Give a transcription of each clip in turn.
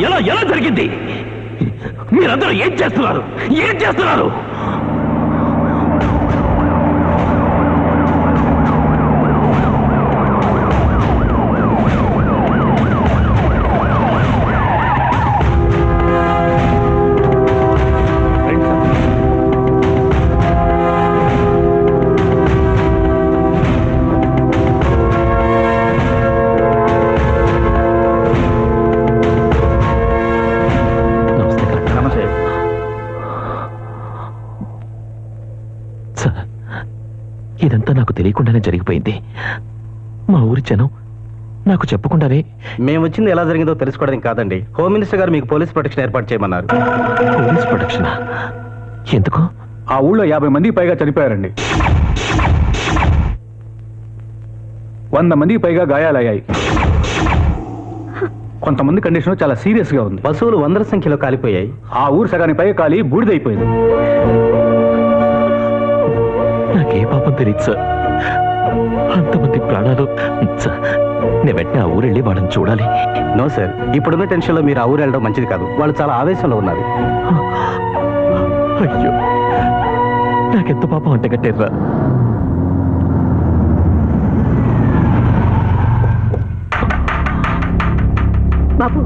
ఎలా ఎలా జరిగింది? మీరందరూ ఏం చేస్తున్నారు? ఏం చేస్తున్నారు? ఇదంతా నాకు తెలియకుండానే జరిగిపోయింది. మా ఊరి జనం నాకు చెప్పకుండానే. మేము వచ్చింది ఎలా జరిగిందో తెలుసుకోవడానికి కాదండి, హోమ్ మినిస్టర్ గారు మీకు పోలీస్ ప్రొటెక్షన్ ఏర్పాటు చేయమన్నారు. పోలీస్ ప్రొటెక్షనా? ఎందుకు? ఆ ఊళ్ళో 50 మందికి పైగా చనిపోయారండి. 100 మందికి పైగా గాయాలయ్యాయి. కొంతమంది కండిషన్ చాలా సీరియస్ గా ఉంది. పశువులు 100 సంఖ్యలో కాలిపోయాయి. ఆ ఊరు సగానికి పైగా కాలి బూడిదైపోయింది. నాకే పాపం తెలియదు సార్. అంతమంది ప్రాణాలు. నేను వెంటనే ఆ ఊరెళ్ళి వాళ్ళని చూడాలి. నో సార్, ఇప్పుడున్న టెన్షన్లో మీరు ఆ ఊరు వెళ్ళడం మంచిది కాదు. వాళ్ళు చాలా ఆవేశంలో ఉన్నారు. అయ్యో, నాకెంత పాపం అంటే కట్టారా? బాబు,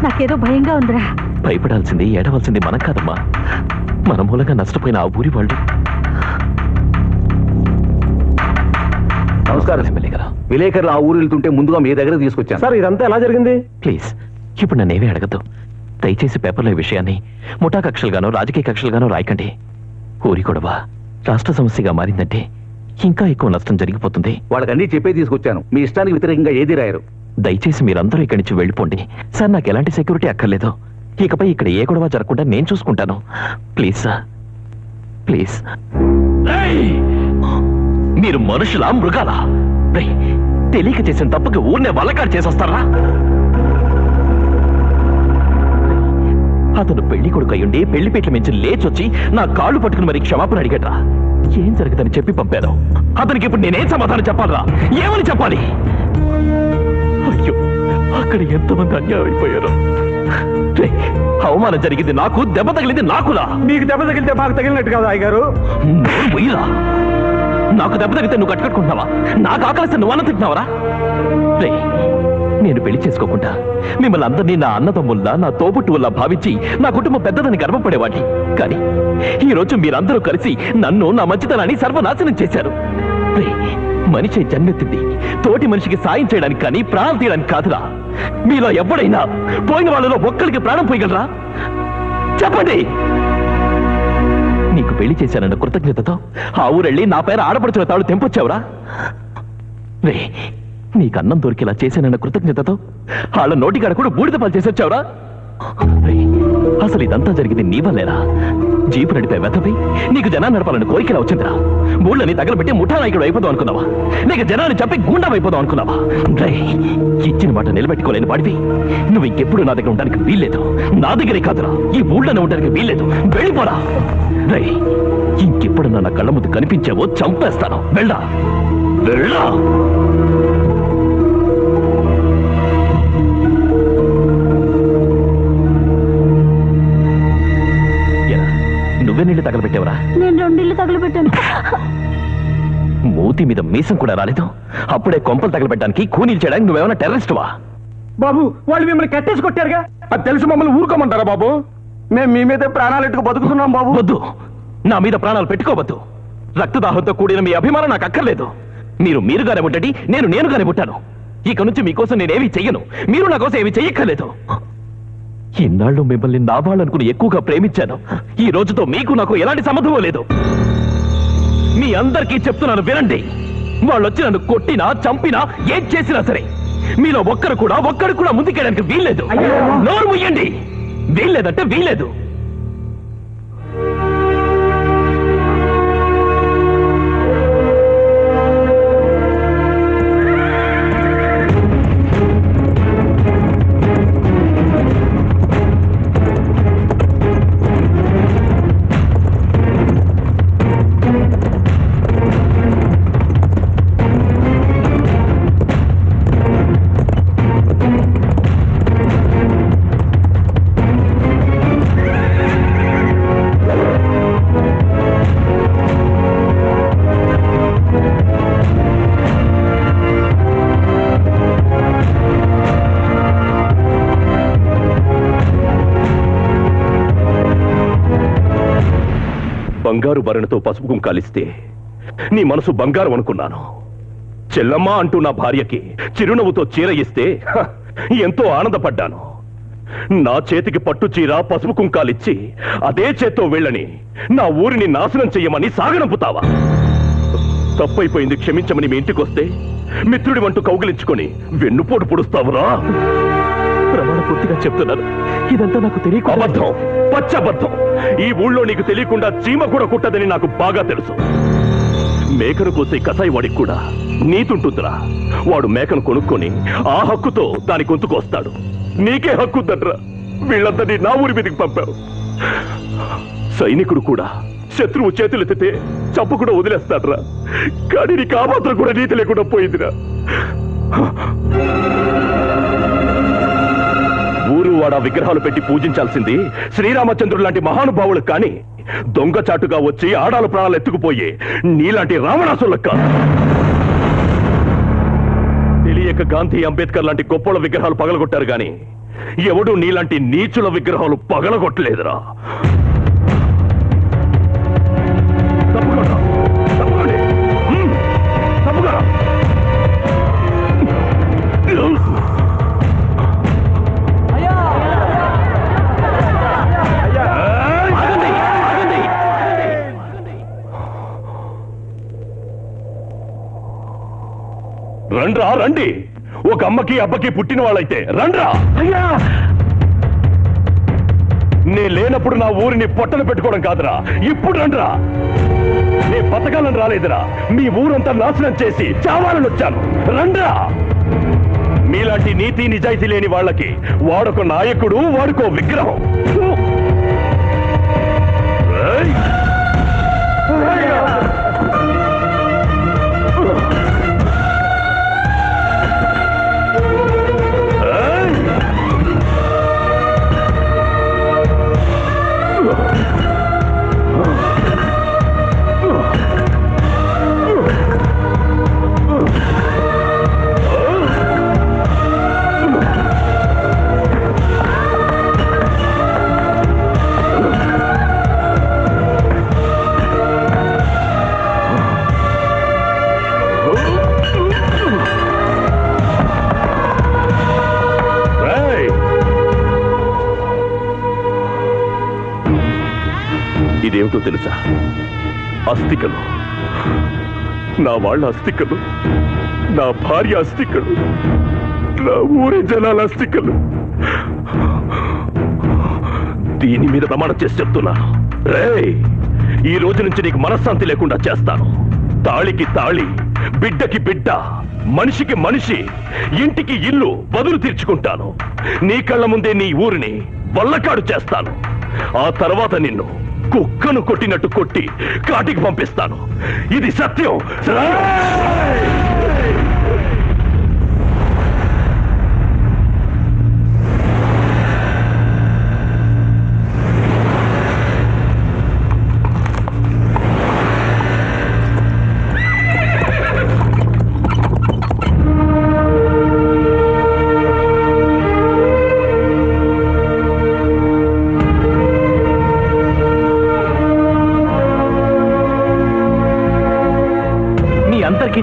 నాకేదో భయంగా ఉందిరా. భయపడాల్సింది, ఏడవలసింది మనం కాదమ్మా. మన మూలంగా నష్టపోయిన ఆ ఊరి వాళ్ళు. నమస్కారం ఎమ్మెల్యే గారు. విలేకరులు ఆ ఊరు వెళ్తుంటే ముందుగా మీ దగ్గర తీసుకొచ్చాను. సార్, ఇదంతా ఎలా జరిగింది? ప్లీజ్ ఇప్పుడు నన్నేమీ అడగద్దు. దయచేసి పేపర్లో ఈ విషయాన్ని ముఠా కక్షలుగానో రాజకీయ కక్షలుగానో రాయకండి. ఊరి గొడవ రాష్ట్ర సమస్యగా మారిందంటే ఇంకా ఎక్కువ నష్టం జరిగిపోతుంది. వాళ్ళకి అన్ని చెప్పే తీసుకొచ్చాను. మీ ఇష్టానికి వ్యతిరేకంగా ఏది రాయరు. దయచేసి మీరందరూ ఇక్కడి నుంచి వెళ్ళిపోండి. సార్, నాకు ఎలాంటి సెక్యూరిటీ అక్కర్లేదు. ఇకపై ఇక్కడ ఏ గొడవ జరగకుండా నేను చూసుకుంటాను. Please sir, please. మీరు మనుషులా, మృగాలా? తెలియక చేసిన తప్పుకి ఊరినే వల్లకాడు చేసొస్తారా? అతను పెళ్లి కొడుకు అయ్యుండి పెళ్లిపేట్ల మించి లేచొచ్చి నా కాళ్ళు పట్టుకుని మరి క్షమాపణ అడిగట్రా. ఏం జరుగుతుందని చెప్పి పంపాను. అతనికి ఇప్పుడు నేనేం సమాధానం చెప్పాలరా? ఏమని చెప్పాలి? అయ్యో, అక్కడ ఎంతమంది అన్యాయం అయిపోయారు. అవమానం జరిగింది నాకు, దెబ్బ తగిలింది నాకులా. మీకు దెబ్బ తగిలితే మాకు తగిలినట్టు కదా అయ్యగారు. నాకు దెబ్బ తగిలితే నువ్వు కట్టుకట్టుకుంటున్నావా? నాకు ఆకలిస్తే నువ్వు అన్నం తింటున్నావరా? నేను పెళ్లి చేసుకోకుండా మిమ్మల్ని అందరినీ నా అన్నదమ్ముల్లా, నా తోబుట్టువుల్లా భావించి నా కుటుంబం పెద్దదని గర్వపడేవాడిని. కానీ ఈ రోజు మీరందరూ కలిసి నన్ను, నా మంచితనాన్ని సర్వనాశనం చేశారు. మనిషి జన్మెత్తింది తోటి మనిషికి సాయం చేయడానికి కానీ ప్రాణం తీయడానికి కాదురా. మీలో ఎవడైనా పోయిన వాళ్ళలో ఒక్కరికి ప్రాణం పోయగలరా? చెప్పండి. నీకు పెళ్లి చేశానన్న కృతజ్ఞతతో ఆ ఊరెళ్ళి నా పేరు ఆడపడుచున్న తాడు తెంపొచ్చావురా? నీకు అన్నం దొరికేలా చేశానన్న కృతజ్ఞతతో వాళ్ళ నోటికాడ కూడా బూడిద పాలు చేసొచ్చావురా? అసలు ఇదంతా జరిగింది నీ వల్లేరా? జీపు నడిపే వెతపై నీకు జనాన్ని నడపాలని కోరికలా వచ్చిందిరా. ఊళ్ళని తగలబెట్టి ముఠా నాయకుడు అయిపోదాం అనుకున్నావా? లేక జనాన్ని చంపి గుండా అయిపోదాం అనుకున్నావా? ఇచ్చిన మాట నిలబెట్టుకోలేని వాడివి. నువ్వు ఇంకెప్పుడు నా దగ్గర ఉండడానికి వీల్లేదు. నా దగ్గరే కాదురా, ఈ ఊళ్ళోనే ఉండడానికి వీల్లేదు. వెళ్ళిపోరా. ఇంకెప్పుడు నా కళ్ళ ముందు కనిపించావో చంపేస్తాను. వెళ్ళా వెళ్ళా. నువ్వే నీళ్ళు తగలబెట్టావరా? నేను 2 ఇళ్ళు తగలబెట్టాను. మూతి మీద మీసం కూడా రాలేదు. అప్పుడే కొంపలు తగలబెట్టడానికి కూనీలు చేయడానికి నువ్వేమైనా టెర్రరిస్టువా? బాబు, వాళ్ళు మిమ్మల్ని కట్టేసి కొట్టారుగా. అది తెలిసి మమ్మల్ని ఊరుకోమంటారా బాబు? మేము మీ మీద ప్రాణాలు ఎట్టుకు బతుకుతున్నాం బాబు. వద్దు, నా మీద ప్రాణాలు పెట్టుకోవద్దు. రక్తదాహంతో కూడిన మీ అభిమానం నాకు అక్కర్లేదు. మీరుగానే పుట్టండి, నేనుగానే పుట్టాను. ఇక నుంచి మీకోసం నేనేమీ చెయ్యను. మీరు నా కోసం ఏమీ చెయ్యక్కర్లేదు. ఇన్నాళ్ళు మిమ్మల్ని నా వాళ్ళనుకుని ఎక్కువగా ప్రేమించాను. ఈ రోజుతో మీకు నాకు ఎలాంటి సంబంధమూ లేదు. మీ అందరికీ చెప్తున్నాను, వినండి. వాళ్ళొచ్చి నన్ను కొట్టినా చంపినా ఏం చేసినా సరే మీలో ఒక్కరు కూడా ముందుకెళ్ళడానికి వీల్లేదు. నోరు ముయ్యండి. వీల్లేదంటే వీల్లేదు. బంగారు భరణతో పసుపు కుంకాలిస్తే నీ మనసు బంగారం అనుకున్నాను. చెల్లమ్మ అంటూ నా భార్యకి చిరునవ్వుతో చీర ఇస్తే ఎంతో ఆనందపడ్డాను. నా చేతికి పట్టు చీర పసుపు కుంకాలిచ్చి అదే చేత్తో వెళ్ళని నా ఊరిని నాశనం చెయ్యమని సాగనంపుతావా? తప్పైపోయింది, క్షమించమని మీ ఇంటికొస్తే మిత్రుడి వంటూ కౌగిలించుకొని వెన్నుపోటు పొడుస్తావురా? ప్రమాణ పూర్తిగా చెప్తున్నాను, ఇదంతా నాకు తెలియక అబద్ధం, పచ్చబద్ధం. ఈ ఊళ్ళో నీకు తెలియకుండా చీమ కూడా కుట్టదని నాకు బాగా తెలుసు. మేకను కోసే కసాయి వాడికి కూడా నీతుంటుందిరా. వాడు మేకను కొనుక్కొని ఆ హక్కుతో దాని గొంతుకొస్తాడు. నీకే హక్కుందట్రా. వీళ్ళందరినీ నా ఊరి మీదకి పంపావు. సైనికుడు కూడా శత్రువు చేతులెత్తితే చంపు కూడా వదిలేస్తాడ్రా. కానీ నీకు ఆ మాత్రం కూడా నీతి లేకుండా పోయిందిరా. ఊరు వాడ విగ్రహాలు పెట్టి పూజించాల్సింది శ్రీరామచంద్రుడు లాంటి మహానుభావులకు కానీ దొంగచాటుగా వచ్చి ఆడాల ప్రాణాలు ఎత్తుకుపోయే నీలాంటి రావణాసులకు కాదు. తెలియక గాంధీ, అంబేద్కర్ లాంటి గొప్పల విగ్రహాలు పగలగొట్టారు గాని ఎవడూ నీలాంటి నీచుల విగ్రహాలు పగలగొట్టలేదురా. తప్పుకోరా, తప్పుకోండి, తప్పుకోరా. రండ్రా, రండి. ఒక అమ్మకి అబ్బకి పుట్టిన వాళ్ళైతే రండ్రా. నే లేనప్పుడు నా ఊరిని పొట్టలు పెట్టుకోవడం కాదురా, ఇప్పుడు రండ్రా. నే బతకాలని రాలేదురా, మీ ఊరంతా నాశనం చేసి చావాలని వచ్చాను. రండ్రా. మీలాంటి నీతి నిజాయితీ లేని వాళ్ళకి వాడొక నాయకుడు, వాడుకో విగ్రహం. ఏయ్! ఇదేమిటో తెలుసా? అస్థికలు. నా వాళ్ళ అస్థికలు, నా భార్య అస్థికలు, నా ఊరి జనాల అస్థికలు. దీని మీద ప్రమాణం చేసి చెప్తున్నాను. రేయ్, ఈ రోజు నుంచి నీకు మనశ్శాంతి లేకుండా చేస్తాను. తాళికి తాళి, బిడ్డకి బిడ్డ, మనిషికి మనిషి, ఇంటికి ఇల్లు బదులు తీర్చుకుంటాను. నీ కళ్ళ ముందే నీ ఊరిని వల్లకాడు చేస్తాను. ఆ తర్వాత నిన్ను కుక్కను కొట్టినట్టు కొట్టి కాటికి పంపిస్తాను. ఇది సత్యం.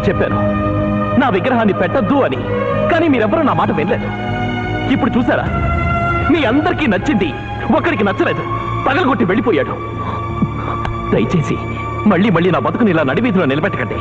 చెప్పాను నా విగ్రహాన్ని పెట్టద్దు అని, కానీ మీరెవ్వరూ నా మాట వినలేదు. ఇప్పుడు చూసారా, మీ అందరికీ నచ్చింది, ఒకరికి నచ్చలేదు, పగలగొట్టి వెళ్ళిపోయాడు. దయచేసి మళ్ళీ మళ్ళీ నా బతుకుని ఇలా నడివీధిలో నిలబెట్టకండి.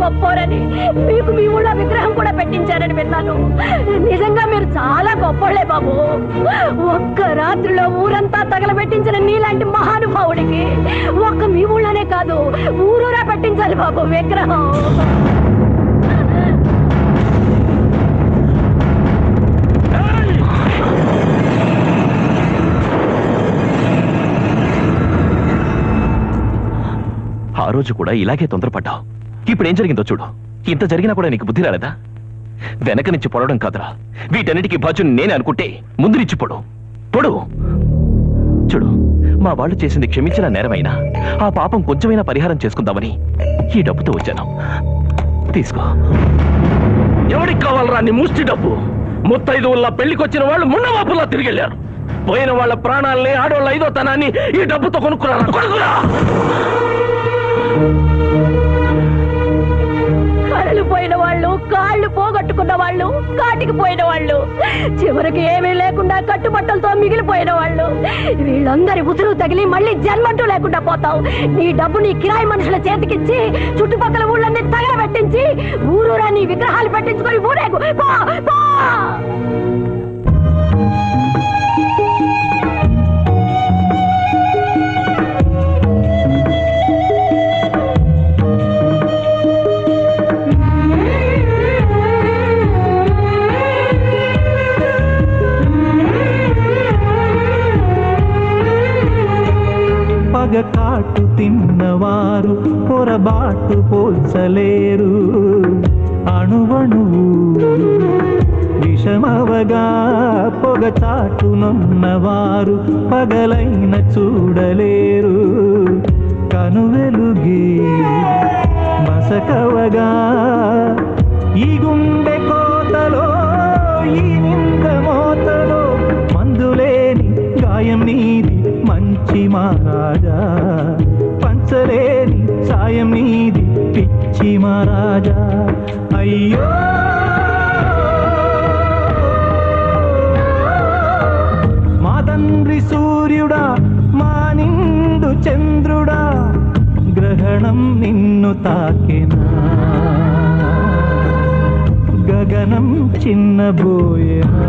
గొప్పోరని మీకు మీ ఊళ్ళో విగ్రహం కూడా పెట్టించారని విన్నాను. నిజంగా మీరు చాలా గొప్పోళ్లే బాబు. ఒక్క రాత్రిలో ఊరంతా తగలబెట్టించిన నీలాంటి మహానుభావుడికి ఒక్క మీ ఊళ్ళోనే కాదు ఊరూరా పెట్టించాలి బాబు విగ్రహం. ఆ రోజు కూడా ఇలాగే తొందరపడ్డావు. ఇప్పుడు ఏం జరిగిందో చూడు. ఇంత జరిగినా కూడా నీకు బుద్ధి రాలేదా? వెనక నుంచి పొడవడం కాదురా, వీటన్నిటికీ బాధ్యుని నేనే అనుకుంటే ముందు నుంచి పొడు. చూడు, మా వాళ్ళు చేసింది క్షమించిన నేరమైనా ఆ పాపం కొంచెమైనా పరిహారం చేసుకుందామని ఈ డబ్బుతో వచ్చాను. తీసుకో. ఎవరికి కావాలరా నీ ముష్టి డబ్బు? ముత్తైదువుల్లా పెళ్లికొచ్చిన వాళ్ళు మున్నవాపుల్లా తిరిగెళ్ళారు. పోయిన వాళ్ళ ప్రాణాలని, ఆడవాళ్ళ ఐదోతనాన్ని ఈ డబ్బుతో కొనుక్కురా. కళ్ళు పోయిన వాళ్ళు, కాళ్ళు పోగొట్టుకున్న వాళ్ళు, కాటికి పోయిన వాళ్ళు, చివరికి ఏమీ లేకుండా కట్టుబట్టలతో మిగిలిపోయిన వాళ్ళు, వీళ్ళందరి ఉసురు తగిలి మళ్ళీ జన్మంటూ లేకుండా పోతావు. నీ డబ్బు నీ కిరాయి మనుషుల చేతికిచ్చి చుట్టుపక్కల ఊళ్ళన్నీ తగలబెట్టించి ఊరూరా నీ విగ్రహాలు పెట్టించుకొని ఊరేగు. పో, పో. కాటు తిన్నవారు పొరబాటు పోల్చలేరు. అణువణువు విషమవగా పొగచాటునున్నవారు పగలైన చూడలేరు. కనువెలుగే మసకవగా ఈ గుండె కోతలో, ఈ నింద మోతలో మందులేని గాయం నీది మంచి మహారాజా. పంచలేని సాయం నీది పిచ్చి మహారాజా. అయ్యో మా తండ్రి సూర్యుడా, మా నిండు చంద్రుడా, గ్రహణం నిన్ను తాకెనా, గగనం చిన్నబోయేనా.